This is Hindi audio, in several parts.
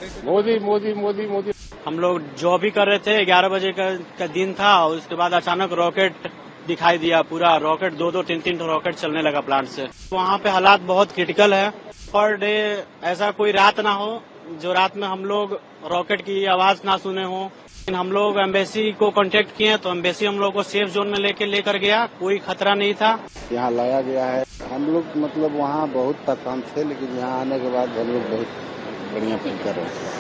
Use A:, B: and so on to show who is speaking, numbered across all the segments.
A: मोदी मोदी मोदी मोदी।
B: हम लोग जॉब ही कर रहे थे, 11 बजे का दिन था और उसके बाद अचानक रॉकेट दिखाई दिया। पूरा रॉकेट 2-2, 3-3 रॉकेट चलने लगा प्लांट से। वहाँ पे हालात बहुत क्रिटिकल है। पर डे ऐसा कोई रात ना हो जो रात में हम लोग रॉकेट की आवाज ना सुने हो। हम लोग एम्बेसी को कांटेक्ट किए तो एम्बेसी हम लोग को सेफ जोन में लेकर गया, कोई खतरा नहीं था।
C: यहाँ लाया गया है। हम लोग मतलब वहाँ बहुत परेशान थे, लेकिन यहाँ आने के बाद हम लोग बहुत बढ़िया फील कर रहे हैं।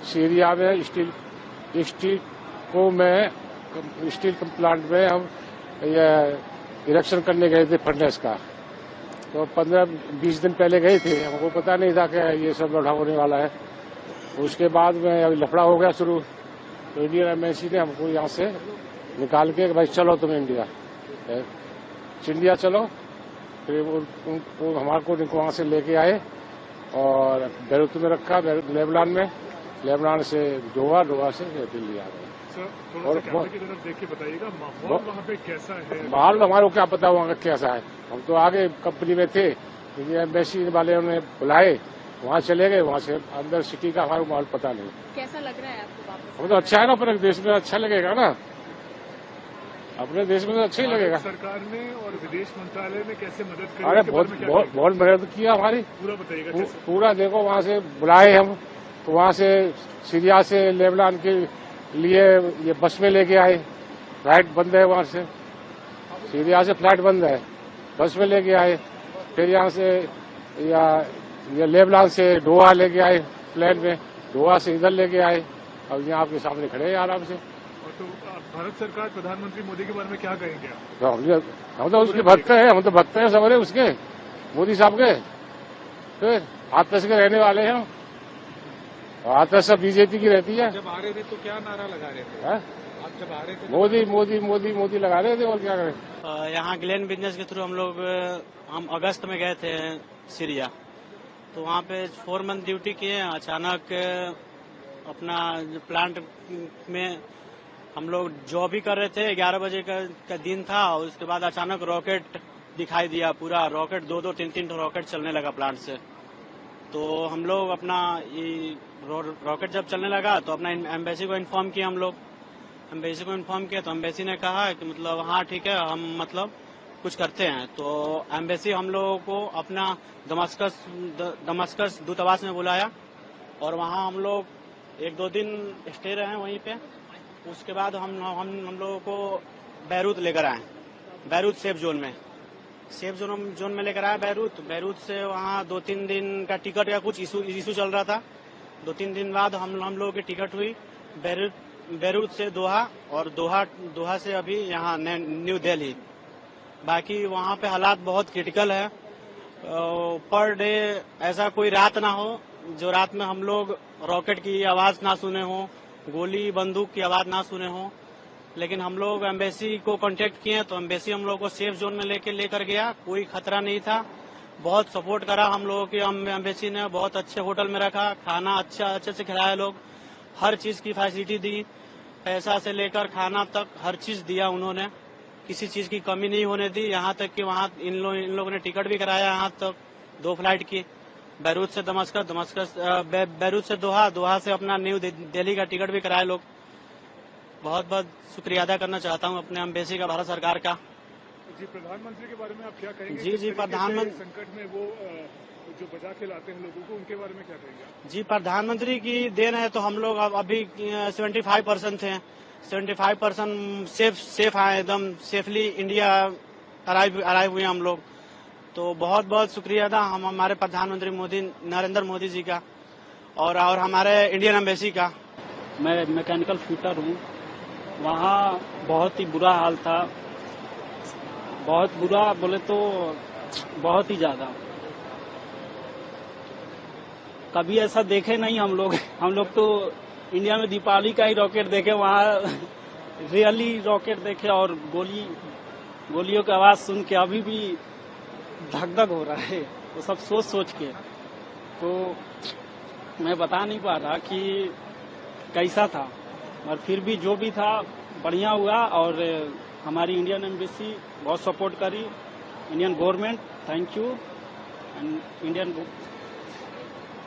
A: सीरिया में स्टील प्लांट में हम ये इरेक्शन करने गए थे फर्नेस का। तो 15-20 दिन पहले गए थे, हमको पता नहीं था कि ये सब लड़ा होने वाला है। उसके बाद में अभी लफड़ा हो गया शुरू, तो इंडियन एम्बेसी ने हमको यहाँ से निकाल के भाई चलो तुम इंडिया चलो। फिर वो हमारे को वहाँ से लेके आए और बैरूत में रखा, लेबनान से दोहा से दिल्ली आ गए।
D: और की तरफ देख के बताइएगा माहौल वहाँ पे कैसा है?
A: माहौल हमारे को क्या पता वहाँ का कैसा है। हम तो आगे कंपनी में थे, एम्बेसी वाले उन्हें बुलाए, वहाँ चले गए। वहाँ से अंदर सिटी का हमारा माहौल पता नहीं।
E: कैसा लग रहा है आपको वापस?
A: हम तो अच्छा है ना, अपने देश में अच्छा लगेगा ना, अपने देश में तो अच्छा ही लगेगा।
D: सरकार ने और विदेश मंत्रालय ने कैसे मदद की?
A: अरे बहुत मदद किया हमारी।
D: पूरा बताइएगा।
A: पूरा देखो, वहाँ से बुलाए हम, तो वहाँ से सीरिया से लेबनान के लिए ये बस में लेके आए। फ्लाइट बंद है वहाँ से, सीरिया से फ्लाइट बंद है, बस में लेके आए। फिर यहाँ से या लेबनान से दोहा लेके आए प्लेन में, दोहा से इधर लेके आए। अब यहाँ आपके सामने खड़े हैं आराम से।
D: तो भारत सरकार प्रधानमंत्री मोदी के बारे में क्या कहेंगे?
A: हम तो उसके भक्त हैं, हम तो भक्त हैं सबरे उसके, मोदी साहब के। फिर आतस के रहने वाले हैं हम, आतस सब बीजेपी की रहती है।
D: जब आ रहे थे तो क्या नारा लगा रहे थे? आप जब आ रहे थे
A: मोदी मोदी मोदी मोदी लगा रहे थे, और क्या करें।
B: यहाँ ग्लेन बिजनेस के थ्रू हम अगस्त में गए थे सीरिया। तो वहाँ पे 4 मंथ ड्यूटी किए। अचानक अपना प्लांट में हम लोग जॉब ही कर रहे थे, 11 बजे का दिन था और उसके बाद अचानक रॉकेट दिखाई दिया। पूरा रॉकेट 2-2, 3-3 रॉकेट चलने लगा प्लांट से। तो हम लोग अपना ये रॉकेट जब चलने लगा तो अपना एम्बेसी को इन्फॉर्म किया। हम लोग एम्बेसी को इन्फॉर्म किया तो एम्बेसी ने कहा कि मतलब हाँ ठीक है, हम मतलब कुछ करते हैं। तो एम्बेसी हम लोगों को अपना दमस्कस दूतावास में बुलाया और वहाँ हम लोग 1-2 दिन स्टे रहे वहीं पे। उसके बाद हम लोगों को बैरूत लेकर आए, बैरूत सेफ जोन में लेकर आया बैरूत से। वहाँ 2-3 दिन का टिकट या कुछ इशू चल रहा था। 2-3 दिन बाद हम लोगों की टिकट हुई बैरूत से दोहा, और दोहा से अभी यहाँ न्यू दिल्ली। बाकी वहाँ पे हालात बहुत क्रिटिकल है। पर डे ऐसा कोई रात ना हो जो रात में हम लोग रॉकेट की आवाज ना सुने हो, गोली बंदूक की आवाज ना सुने हो। लेकिन हम लोग एम्बेसी को कांटेक्ट किए तो एम्बेसी हम लोग को सेफ जोन में लेकर गया, कोई खतरा नहीं था। बहुत सपोर्ट करा हम लोगों की एम्बेसी ने, बहुत अच्छे होटल में रखा, खाना अच्छे से खिलाया लोग, हर चीज की फैसिलिटी दी, पैसा से लेकर खाना तक हर चीज दिया उन्होंने, किसी चीज की कमी नहीं होने दी। यहाँ तक कि वहाँ इन लोगों ने टिकट भी कराया यहाँ तक 2 फ्लाइट की, बैरूत से बैरूत से दोहा से अपना न्यू दिल्ली का टिकट भी कराए लोग। बहुत बहुत शुक्रिया अदा करना चाहता हूँ अपने एम्बेसी का, भारत सरकार का।
D: जी, प्रधानमंत्री के बारे में आप क्या कहेंगे?
B: जी प्रधानमंत्री
D: संकट में वो जो बचा के लाते हैं लोगों को, उनके बारे में क्या कहेंगे?
B: जी, प्रधानमंत्री की देन है। तो हम लोग अभी 75% थे, 75% सेफ आए, एकदम सेफली इंडिया अराइव हुए हम लोग। तो बहुत बहुत शुक्रिया अदा हम हमारे प्रधानमंत्री नरेंद्र मोदी जी का और हमारे इंडियन एम्बेसी का।
F: मैं मैकेनिकल फिटर हूँ। वहाँ बहुत ही बुरा हाल था, बहुत बुरा बोले तो बहुत ही ज्यादा। कभी ऐसा देखे नहीं हम लोग तो इंडिया में दीपावली का ही रॉकेट देखे, वहाँ रियली रॉकेट देखे और गोलियों की आवाज सुन के अभी भी धक धक हो रहा है। तो सब सोच के तो मैं बता नहीं पा रहा कि कैसा था, और फिर भी जो भी था बढ़िया हुआ। और हमारी इंडियन एम्बेसी बहुत सपोर्ट करी, Indian government, thank you. And Indian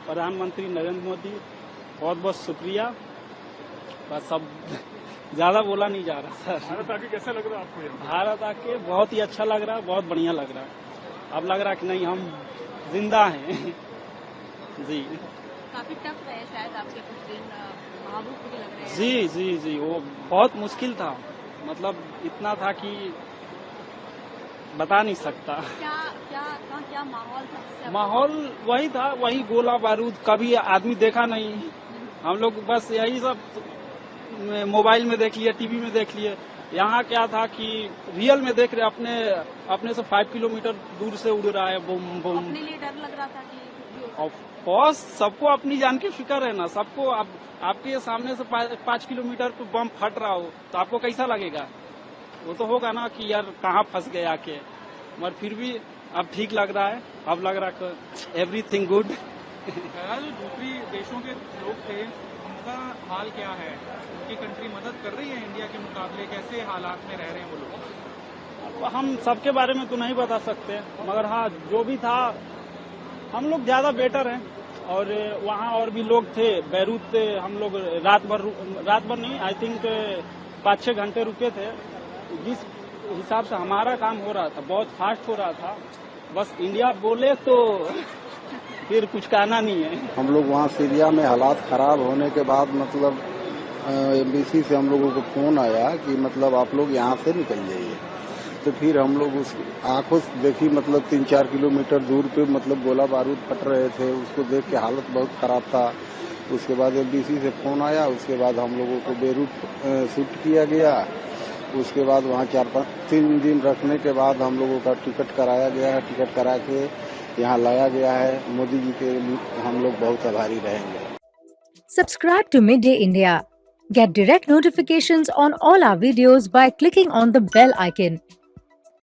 F: प्रधानमंत्री नरेंद्र मोदी, बहुत बहुत शुक्रिया। बस अब ज्यादा बोला नहीं जा रहा सर।
D: भारत आके कैसा लग रहा है आपको यहाँ?
F: भारत आके बहुत ही अच्छा लग रहा है, बहुत बढ़िया लग रहा है। अब लग रहा है कि नहीं, हम जिंदा हैं जी।
E: काफी टफ रहे शायद आपके कुछ दिन, भावुक भी लग रहे हैं।
F: जी, वो बहुत मुश्किल था। मतलब इतना था कि बता नहीं सकता।
E: क्या माहौल था?
F: माहौल वही था, वही गोला बारूद, कभी आदमी देखा नहीं। हम लोग बस यही सब मोबाइल में देख लिए, टीवी में देख लिए। यहाँ क्या था कि रियल में देख रहे, अपने से 5 किलोमीटर दूर से उड़ रहा है बम बम।
E: अपने लिए डर लग रहा था कि
F: ऑफ कोर्स सबको अपनी जान की फिक्र है ना, सबको। अब आपके सामने से 5 किलोमीटर पे बम फट रहा हो तो आपको कैसा लगेगा? वो तो होगा ना कि यार कहाँ फंस गए आके। मगर फिर भी अब ठीक लग रहा है, अब लग रहा है एवरीथिंग गुड।
G: जो दूसरी देशों के लोग थे उनका हाल क्या है? उनकी कंट्री मदद कर रही है इंडिया के मुकाबले? कैसे हालात में रह रहे हैं वो लोग?
F: हम सबके बारे में तो नहीं बता सकते, मगर हाँ जो भी था हम लोग ज्यादा बेटर हैं। और वहाँ और भी लोग थे, बैरूत थे, हम लोग रात भर नहीं, आई थिंक 5-6 घंटे रुके थे। जिस हिसाब से हमारा काम हो रहा था बहुत फास्ट हो रहा था। बस इंडिया बोले तो फिर कुछ कहना नहीं है।
C: हम लोग वहाँ सीरिया में हालात खराब होने के बाद मतलब एम्बेसी से हम लोगों को फोन आया कि मतलब आप लोग यहाँ से निकल जाइए। तो फिर हम लोग उस आंखों से देखी, मतलब 3-4 किलोमीटर दूर पे मतलब गोला बारूद फट रहे थे, उसको देख के हालत बहुत खराब था। उसके बाद एम्बेसी से फोन आया, उसके बाद हम लोगों को बेरूत शिफ्ट किया गया। उसके बाद वहाँ 3 दिन रखने के बाद हम लोगों का टिकट कराया गया है, टिकट करा के यहाँ लाया गया है। मोदी जी के लिए हम लोग बहुत आभारी रहेंगे।
H: Subscribe to Midday India. Get direct notifications on all our videos by clicking on the bell icon.